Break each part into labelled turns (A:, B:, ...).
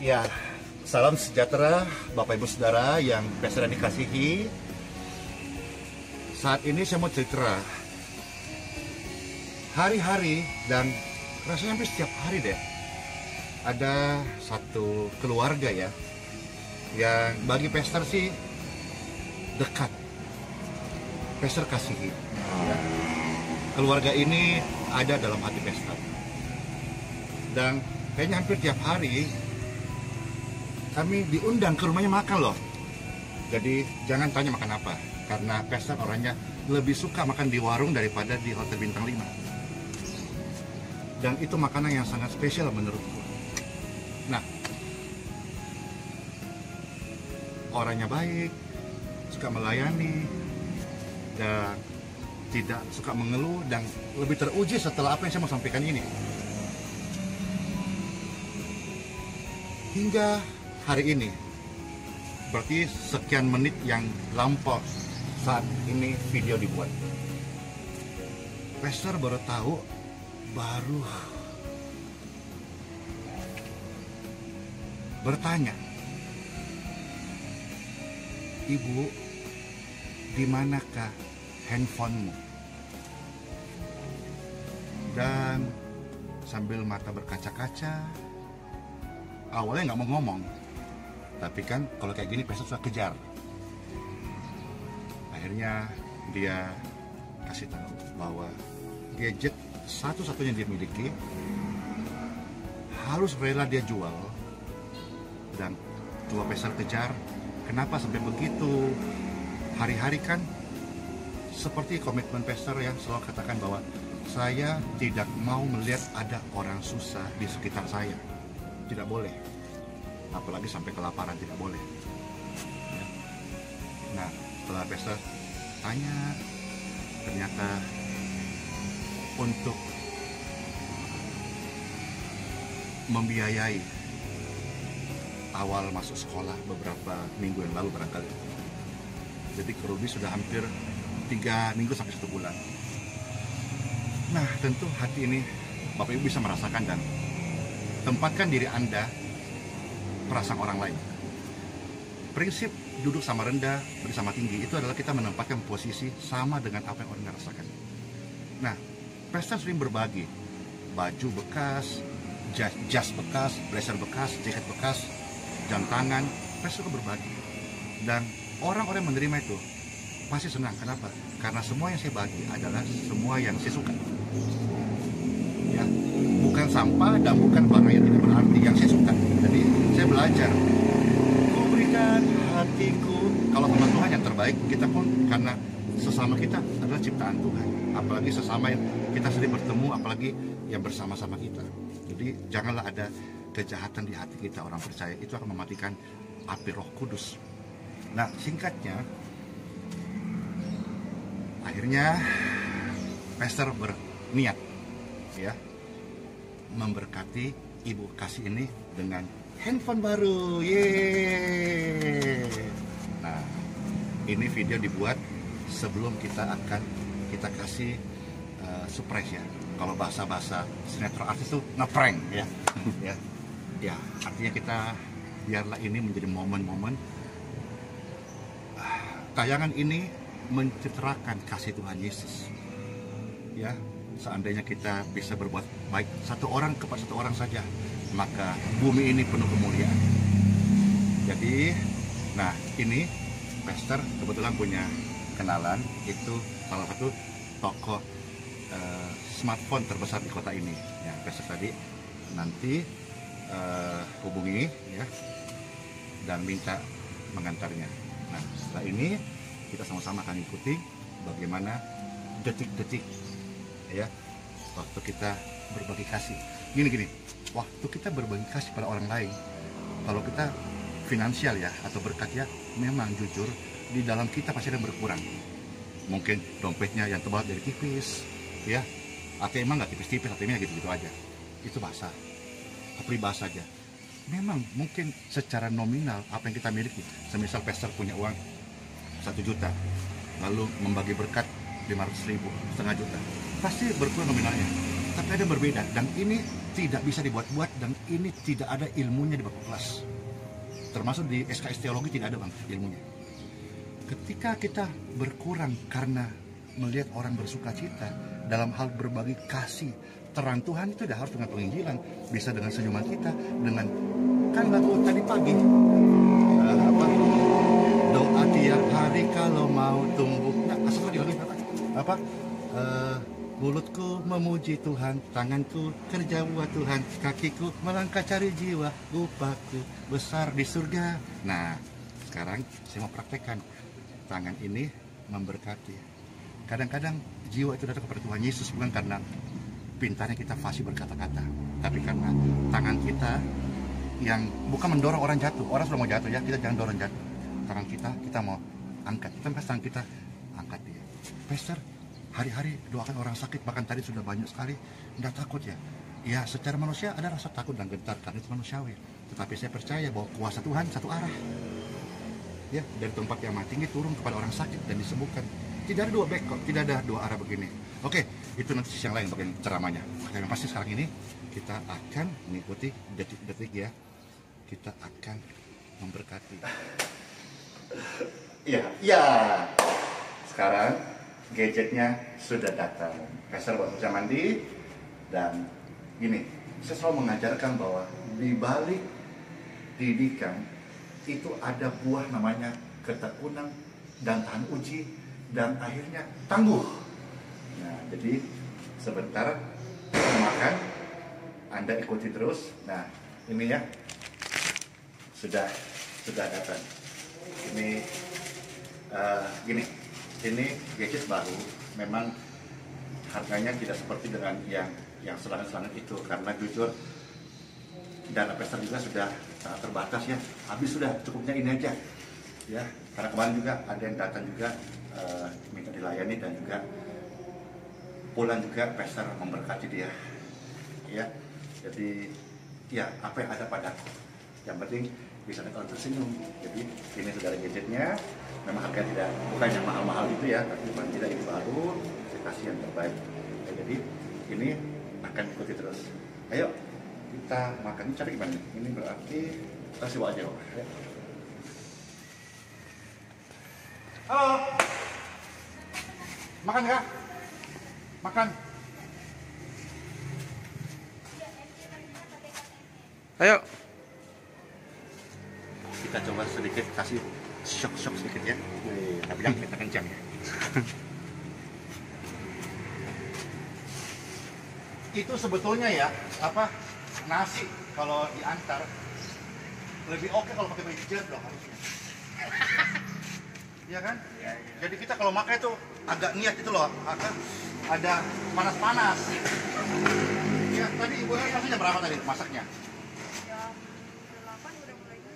A: Ya, salam sejahtera Bapak Ibu Saudara yang Pastor dikasihi. Saat ini saya mau cerita hari-hari dan rasanya hampir setiap hari deh ada satu keluarga ya yang bagi Pastor sih dekat. Pastor kasihi ya. Keluarga ini ada dalam hati Pastor dan kayaknya hampir tiap hari kami diundang ke rumahnya makan loh. Jadi jangan tanya makan apa, karena Pastor orangnya lebih suka makan di warung daripada di hotel bintang 5. Dan itu makanan yang sangat spesial menurutku. Nah, orangnya baik, suka melayani, dan tidak suka mengeluh, dan lebih teruji setelah apa yang saya mau sampaikan ini. Hingga hari ini, berarti sekian menit yang lampau saat ini video dibuat, Pastor baru tahu, baru bertanya, "Ibu, di manakah handphonemu?" Dan sambil mata berkaca-kaca, awalnya nggak mau ngomong. Tapi kan kalau kayak gini Pastor suka kejar. Akhirnya dia kasih tahu bahwa gadget satu-satunya dia miliki harus rela dia jual. Dan coba Pastor kejar, kenapa sampai begitu? Hari-hari kan seperti komitmen Pastor yang selalu katakan bahwa saya tidak mau melihat ada orang susah di sekitar saya. Tidak boleh. Apalagi sampai kelaparan, tidak boleh ya. Nah, setelah Pastor tanya, ternyata untuk membiayai awal masuk sekolah beberapa minggu yang lalu barangkali, jadi kurang lebih sudah hampir 3 minggu sampai 1 bulan. Nah, tentu hati ini Bapak Ibu bisa merasakan, dan tempatkan diri Anda perasaan orang lain. Prinsip duduk sama rendah, bersama tinggi itu adalah kita menempatkan posisi sama dengan apa yang orang rasakan. Nah, Pastor sering berbagi baju bekas, jas bekas, blazer bekas, jaket bekas, jam tangan. Pastor suka berbagi, dan orang-orang yang menerima itu pasti senang. Kenapa? Karena semua yang saya bagi adalah semua yang saya suka ya, bukan sampah dan bukan barang yang tidak berarti, yang saya suka. Jadi saya belajar, ku berikan hatiku. Kalau sama Tuhan yang terbaik, kita pun karena sesama kita adalah ciptaan Tuhan, apalagi sesama yang kita sering bertemu, apalagi yang bersama-sama kita. Jadi janganlah ada kejahatan di hati kita, orang percaya itu akan mematikan api Roh Kudus. Nah, singkatnya, akhirnya Pastor berniat ya memberkati ibu kasih ini dengan handphone baru. Yeay. Nah, ini video dibuat sebelum kita kasih surprise ya. Kalau bahasa sinetron artis itu ngeprank ya. ya, artinya kita biarlah ini menjadi momen-momen tayangan ini menceritakan kasih Tuhan Yesus ya. Seandainya kita bisa berbuat baik satu orang kepada satu orang saja, maka bumi ini penuh kemuliaan. Jadi, nah ini Pastor kebetulan punya kenalan, itu salah satu toko smartphone terbesar di kota ini. Ya, Pastor tadi nanti hubungi ya dan minta mengantarnya. Nah, setelah ini kita sama-sama akan ikuti bagaimana detik-detik ya waktu kita berbagi kasih. Gini, waktu kita berbagi kasih pada orang lain, kalau kita finansial ya atau berkat ya, memang jujur di dalam kita pasti ada berkurang. Mungkin dompetnya yang tebal jadi tipis ya, atau emang nggak tipis-tipis, atau gitu-gitu aja. Itu bahasa peribahasa aja. Memang mungkin secara nominal apa yang kita miliki, semisal Pastor punya uang 1 juta, lalu membagi berkat 500.000, setengah juta, pasti berkurang nominalnya. Tapi ada berbeda, dan ini tidak bisa dibuat-buat dan ini tidak ada ilmunya di bangku kelas. Termasuk di SKS teologi tidak ada bang ilmunya. Ketika kita berkurang karena melihat orang bersuka cita dalam hal berbagi kasih, terang Tuhan itu tidak harus dengan penginjilan, bisa dengan senyuman kita, dengan kan lagu tadi pagi doa tiap hari kalau mau tumbuh. Nah, asal lagi apa? Mulutku memuji Tuhan, tanganku kerja buat Tuhan, kakiku melangkah cari jiwa, upahku besar di surga. Nah, sekarang saya mau praktekkan. Tangan ini memberkati. Kadang-kadang jiwa itu datang kepada Tuhan Yesus bukan karena pintarnya kita fasih berkata-kata, tapi karena tangan kita yang bukan mendorong orang jatuh. Orang sudah mau jatuh ya, kita jangan dorong jatuh. Tangan kita mau angkat. Kita tangan kita angkat dia. Pastor, hari-hari doakan orang sakit, bahkan tadi sudah banyak sekali. Tidak takut ya? Ya, secara manusia ada rasa takut dan gentar karena itu manusiawi. Tetapi saya percaya bahwa kuasa Tuhan satu arah. Ya, dari tempat yang maha tinggi turun kepada orang sakit dan disembuhkan. Tidak ada dua backup, tidak ada dua arah begini. Oke, itu nanti sisi yang lain bagian ceramahnya. Yang pasti sekarang ini kita akan mengikuti detik-detik ya. Kita akan memberkati. Iya. Sekarang gadgetnya sudah datang. Pastor buat bisa mandi dan gini. Saya selalu mengajarkan bahwa di balik didikan itu ada buah namanya ketekunan dan tahan uji dan akhirnya tangguh. Nah, jadi sebentar makan, Anda ikuti terus. Nah, ini ya sudah datang. Ini gini, ini gadget baru. Memang harganya tidak seperti dengan yang selangat-selangat itu karena jujur dana pastor juga sudah sangat terbatas ya. Habis sudah, cukupnya ini aja. Ya, karena kemarin juga ada yang datang juga minta dilayani dan juga pulang juga pastor memberkati dia. Ya. Jadi ya apa yang ada padaku. Yang penting bisa kalau tersenyum. Jadi ini sudah ada gadgetnya. Memang harga tidak bukan yang mahal-mahal gitu ya, tapi paling tidak ini baru, saya kasih yang terbaik. Ya, jadi ini akan ikuti terus. Ayo kita makan, cari gimana? Ini berarti kita siwa aja kok. Ya. Halo, makan nggak? Makan.
B: Ayo.
A: Kita coba sedikit kasih shock sedikit ya. Tapi jangan kita kencang ya. Itu sebetulnya ya nasi kalau diantar lebih oke kalau pakai mixer dong harusnya. Iya kan? Ya. Jadi kita kalau makan itu agak niat itu loh, ada panas-panas. Ya tadi ibu rasanya berapa tadi masaknya?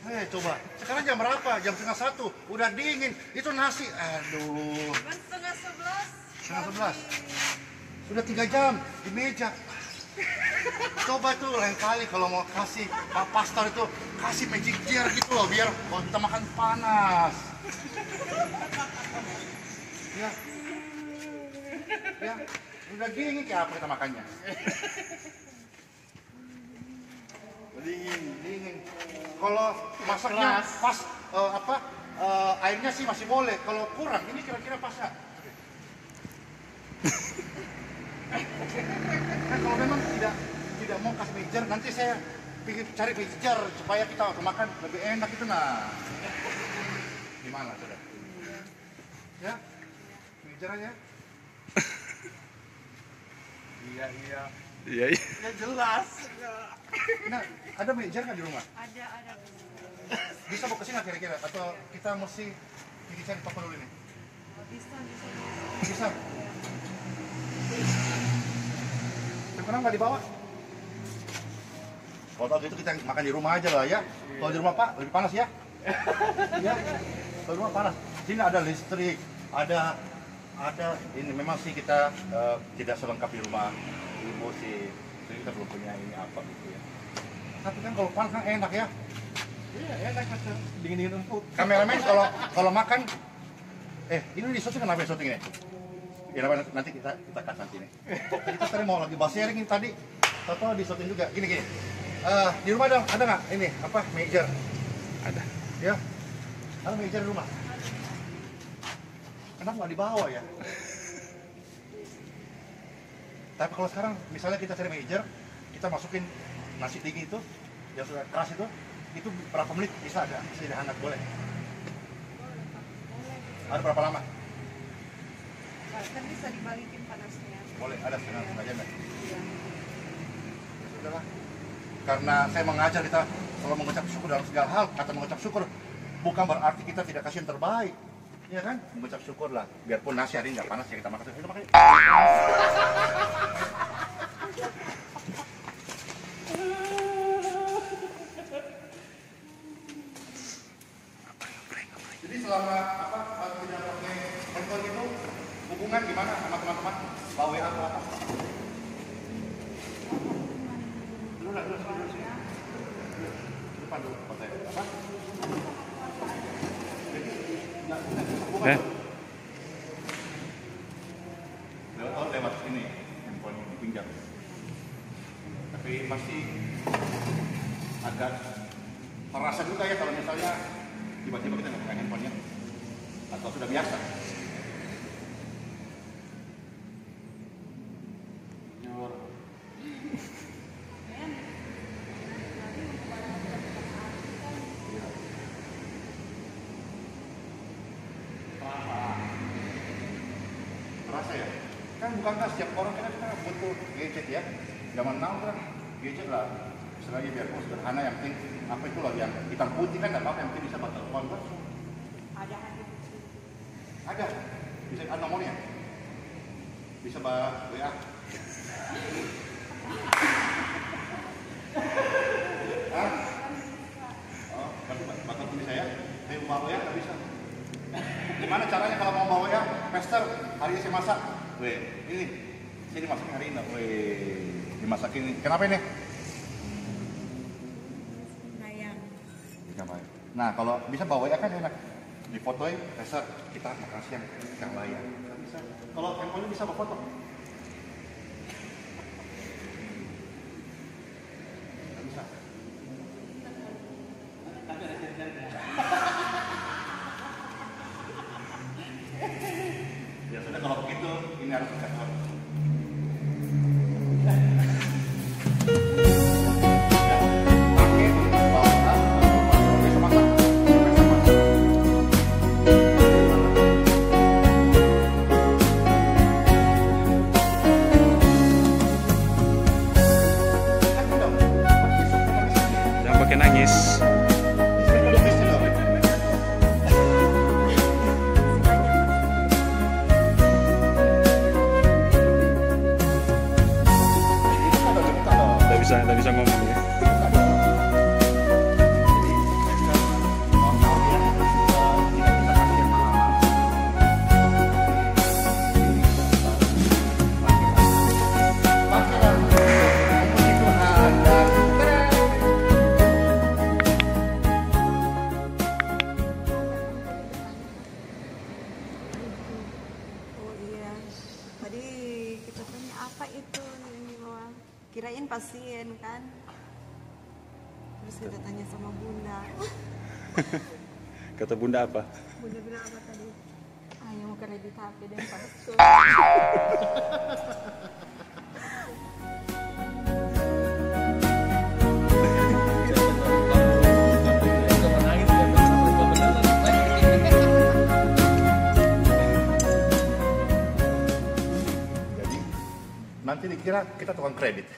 A: Coba, sekarang jam berapa? Jam 12:30, udah dingin. Itu nasi, aduh.
C: Setengah 11.
A: Setengah 11. Sudah 3 jam di meja. Coba tuh lain kali kalau mau kasih Pak Pastor itu kasih magic jar gitu loh biar kalau kita makan panas. Ya, udah dingin kayak apa kita makannya? Dingin. Kalau masaknya pas airnya sih masih boleh. Kalau kurang ini kira-kira pas nggak? Kan kalau memang tidak mau kasih mixer, nanti saya cari mixer supaya kita waktu makan lebih enak itu nah. Gimana sudah? Ya, mixer aja. Iya.
B: Iya.
A: Ya jelas. Nah, ada mixer nggak di rumah?
C: Ada.
A: Bisa bawa ke sini kira-kira? Atau kita mesti cari papa dulu ini? Bisa. Kenapa nggak dibawa? Kalau gitu kita makan di rumah aja lah ya. Kalau di rumah Pak lebih panas ya. Iya. Kalau di rumah panas. Sini ada listrik, ada ini memang sih kita tidak selengkap di rumah ibu sih. Jadi kita belum punya ini apa gitu ya. Tapi kan kalau panas kan enak ya. Iya enak kan dingin empuk. Kameramen kalau makan, ini di syuting kenapa syuting ini? Ya nanti kita cut nanti nih. Kita tadi mau lagi bahas sharing ini tadi. Tato di syuting juga. Gini. Di rumah dong, ada nggak ini apa major?
B: Ada.
A: Ya, ada major di rumah. Kenapa nggak dibawa ya? Tapi kalau sekarang misalnya kita cari major, kita masukin nasi dingin itu yang sudah keras itu berapa menit bisa ada? Bisa dihangat boleh? Ada berapa lama?
C: Kan bisa dibalikin panasnya.
A: Boleh, ada setengah jam ya?
C: Iya.
A: Ya sudahlah. Karena saya mengajar kita kalau mengucap syukur dalam segala hal, kata mengucap syukur bukan berarti kita tidak kasih yang terbaik. Iya kan? Mengucap syukur lah. Biarpun nasi hari ini nggak panas ya kita makan. Kita makan. Jadi selama tidak pakai handphone itu hubungan gimana sama teman-teman? Bawa WA atau apa? Dulu sini. Depan dulu tempat saya. Apa? Jadi nggak hubungan. Lewat sini handphone ini pinjam. Tapi masih agak merasa juga ya kalau misalnya tiba-tiba kita nggak pakai handphonenya atau sudah biasa. Terasa ya? Kan bukankah setiap orang kita butuh gadget ya? Zaman now kan gadget lah. Selagi biarpun sederhana yang penting apa itu loh yang hitam putih kan nggak apa-apa, yang penting bisa baca telepon langsung. Ada. Bisa ada nomornya. Bisa baca WA. Hah? Oh, berarti bakal tulis saya. Saya mau bawa WA nggak bisa. Gimana caranya kalau mau bawa WA? Master, hari ini saya masak. Weh, ini saya dimasakin hari ini. Weh, dimasakin ini. Kenapa ini? Nah, kalau bisa bawa WA kan enak. Difotoin, reset, kita makan siang, ikan layar. Bisa. Kalau handphone bisa bawa foto. Nggak bisa. Ya sudah kalau begitu, ini harus kita tahu.
B: Nangis. Tidak bisa ngomong ya.
C: Kirain pasien kan, terus kita tanya sama bunda.
B: Kata bunda apa?
C: Bunda bilang apa tadi? Yang mau kredit HP dan password.
A: Nanti dikira kita tukang kredit.